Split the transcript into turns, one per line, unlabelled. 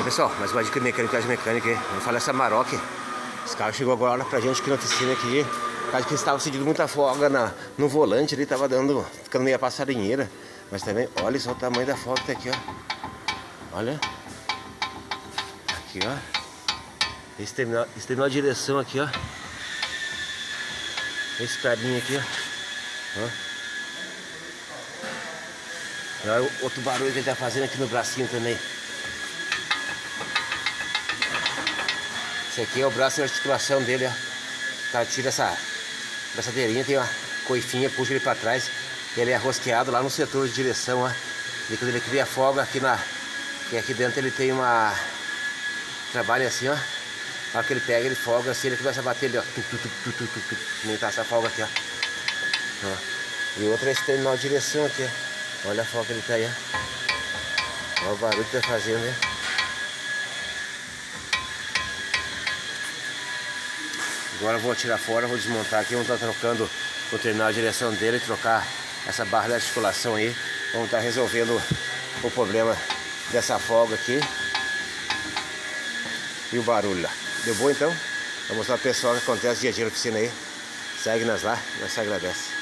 Pessoal, mais uma dica de mecânica aí. Vamos falar essa Maroc. Esse carro chegou agora pra gente aqui na oficina aqui. Por causa que estava sentindo muita folga no volante ali, tava ficando meio passarinheira. Mas também, olha só o tamanho da folga que tá aqui, ó. Olha. Aqui, ó. Esse terminal de direção aqui, ó. Esse carinha aqui, ó. Olha o outro barulho que ele tá fazendo aqui no bracinho também. Esse aqui é o braço de articulação dele, ó. O cara tira essa braçadeirinha, tem uma coifinha, puxa ele pra trás. Ele é rosqueado lá no setor de direção, ó. E quando ele cria folga aqui que aqui dentro ele tem uma... Trabalha assim, ó. Na hora que ele pega, ele folga assim, ele começa a bater ali, ó. Nem tá essa folga aqui, ó. E o outro é esse terminal de direção aqui, ó. Olha a folga que ele tá aí, ó. Olha o barulho que tá fazendo, né? Agora eu vou tirar fora, vou desmontar aqui, vamos estar trocando o terminal de direção dele, trocar essa barra de articulação aí. Vamos estar resolvendo o problema dessa folga aqui e o barulho lá. Deu bom então? Vou mostrar pro pessoal o que acontece dia a dia na oficina aí. Segue nós lá, nós se agradece.